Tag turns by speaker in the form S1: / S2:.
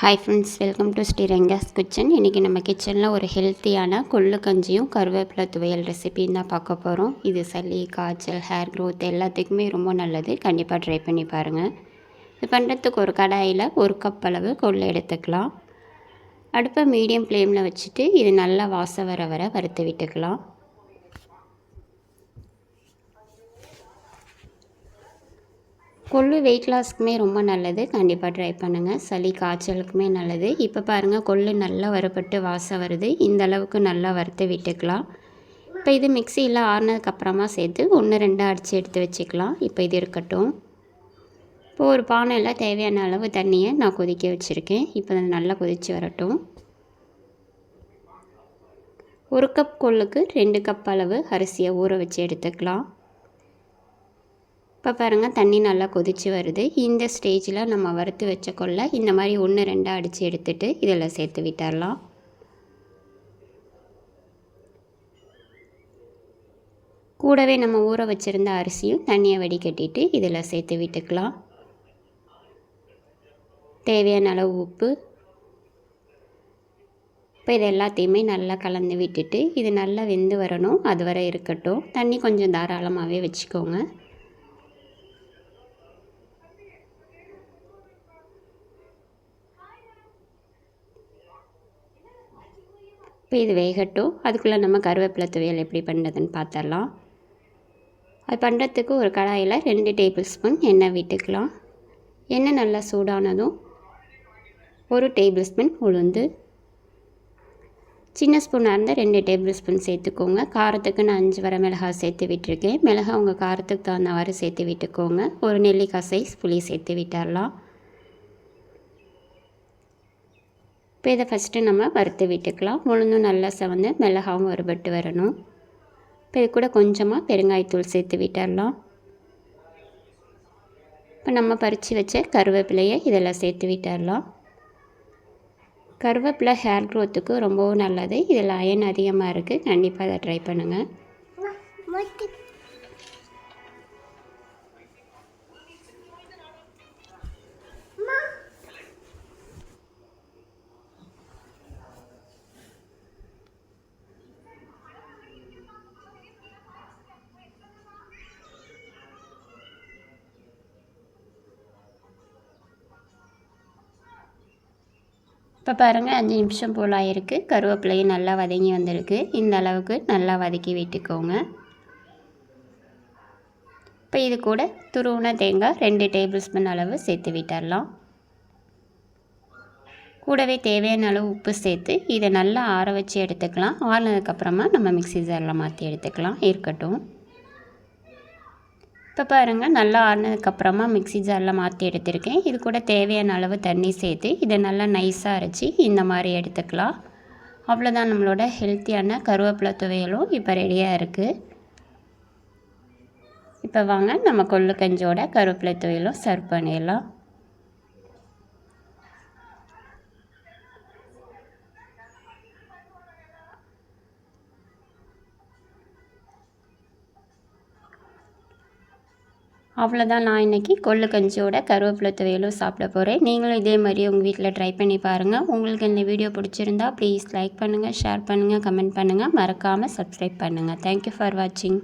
S1: Hi friends, welcome to Sriranga's kitchen. இன்றைக்கி நம்ம கிச்சனில் ஒரு ஹெல்த்தியான கொள்ளு கஞ்சியும் கருவேப்பிலை துவையல் ரெசிபின்னு தான் பார்க்க போகிறோம். இது சளி, காய்ச்சல், ஹேர் க்ரோத் எல்லாத்துக்குமே ரொம்ப நல்லது. கண்டிப்பாக ட்ரை பண்ணி பாருங்கள். இது பண்ணுறதுக்கு ஒரு கடாயில் 1 கப் அளவு கொள்ளு எடுத்துக்கலாம். அடுப்பை மீடியம் ஃப்ளேமில் வச்சுட்டு இது நல்லா வாசம் வர வறுத்து விட்டுக்கலாம். கொள்ளு வெயிட் லாஸ்க்குமே ரொம்ப நல்லது. கண்டிப்பாக ட்ரை பண்ணுங்கள். சளி, காய்ச்சலுக்குமே நல்லது. இப்போ பாருங்கள், கொள்ளு நல்லா வறுபட்டு வாசம் வருது. இந்த அளவுக்கு நல்லா வறுத்து விட்டுக்கலாம். இப்போ இது மிக்சியில் ஆறுனதுக்கப்புறமா சேர்த்து 1-2 அடித்து எடுத்து வச்சுக்கலாம். இப்போ இது இருக்கட்டும். இப்போது ஒரு பானையில் தேவையான அளவு தண்ணியை நான் கொதிக்க வச்சுருக்கேன். இப்போ அது நல்லா கொதித்து வரட்டும். 1 கப் கொள்ளுக்கு 2 கப் அளவு அரிசியை ஊற வச்சு எடுத்துக்கலாம். இப்போ பாருங்கள், தண்ணி நல்லா கொதித்து வருது. இந்த ஸ்டேஜில் நம்ம வறுத்து வச்ச கொள்ளை இந்த மாதிரி 1-2 அடித்து எடுத்துகிட்டு இதில் சேர்த்து விட்டுடலாம். கூடவே நம்ம ஊற வச்சுருந்த அரிசியும் தண்ணியை வடிகட்டிட்டு இதில் சேர்த்து விட்டுக்கலாம். தேவையான அளவு உப்பு. இப்போ இது எல்லாத்தையுமே நல்லா கலந்து விட்டுட்டு இது நல்லா வெந்து வரணும். அது வரை இருக்கட்டும். தண்ணி கொஞ்சம் தாராளமாகவே வச்சுக்கோங்க. இப்போ இது வேகட்டும். அதுக்குள்ளே நம்ம கருவேப்பிலை துவையல் எப்படி பண்ணுறதுன்னு பார்த்துடலாம். அது பண்ணுறதுக்கு ஒரு கடாயில் 2 டேபிள் ஸ்பூன் எண்ணெய் விட்டுக்கலாம். எண்ணெய் நல்லா சூடானதும் 1 டேபிள் ஸ்பூன் உளுந்து, சின்ன ஸ்பூனாக இருந்தால் 2 டேபிள் ஸ்பூன் சேர்த்துக்கோங்க. காரத்துக்கு நான் 5 வர மிளகாய் சேர்த்து விட்டுருக்கேன். மிளகாய் உங்கள் காரத்துக்கு தகுந்தவாறு சேர்த்து விட்டுக்கோங்க. ஒரு நெல்லிக்காய் சைஸ் புளி சேர்த்து விட்டுடலாம். இப்போ இதை ஃபஸ்ட்டு நம்ம வறுத்து விட்டுக்கலாம். உளுந்தும் நல்லா செவந்து மிளகாவும் வறுபட்டு வரணும். இப்போ இது கூட கொஞ்சமாக பெருங்காயத்தூள் சேர்த்து விட்டுடலாம். இப்போ நம்ம பறித்து வச்ச கருவேப்பிலையை இதெல்லாம் சேர்த்து விட்டுடலாம். கருவேப்பிலை ஹேர் க்ரோத்துக்கு ரொம்பவும் நல்லது. இதில் அயன் அதிகமாக இருக்குது. கண்டிப்பாக அதை ட்ரை பண்ணுங்கள். இப்போ பாருங்கள், 5 நிமிஷம் போல் ஆகிருக்கு. கருவேப்பிலையும் நல்லா வதங்கி வந்திருக்கு. இந்த அளவுக்கு நல்லா வதக்கி விட்டுக்கோங்க. இப்போ இது கூட துருவின தேங்காய் 2 டேபிள் ஸ்பூன் அளவு சேர்த்து விட்டுடலாம். கூடவே தேவையான அளவு உப்பு சேர்த்து இதை நல்லா ஆற வச்சு எடுத்துக்கலாம். ஆறினதுக்கப்புறமா நம்ம மிக்ஸி ஜாரில் மாற்றி எடுத்துக்கலாம். இருக்கட்டும். இப்போ பாருங்கள், நல்லா ஆறினதுக்கப்புறமா மிக்ஸி ஜாரில் மாற்றி எடுத்திருக்கேன். இது கூட தேவையான அளவு தண்ணி சேர்த்து இதை நல்லா நைஸாக அரைச்சி இந்த மாதிரி எடுத்துக்கலாம். அவ்வளோதான், நம்மளோட ஹெல்த்தியான கருவேப்பிலை துவையலும் இப்போ ரெடியாக இருக்குது. இப்போ வாங்க நம்ம கொள்ளு கஞ்சியோட கருவேப்பிலை துவையலும் சர்வ் பண்ணிடலாம். அவ்வளோதான், நான் இன்றைக்கி கொள்ளு கஞ்சியோட கருவேப்பிலை துவையலும் சாப்பிட போகிறேன். நீங்களும் இதே மாதிரி உங்கள் வீட்டில் ட்ரை பண்ணி பாருங்கள். உங்களுக்கு இந்த வீடியோ பிடிச்சிருந்தா ப்ளீஸ் லைக் பண்ணுங்கள், ஷேர் பண்ணுங்கள், கமெண்ட் பண்ணுங்கள். மறக்காமல் சப்ஸ்கிரைப் பண்ணுங்கள். தேங்க்யூ ஃபார் வாட்சிங்.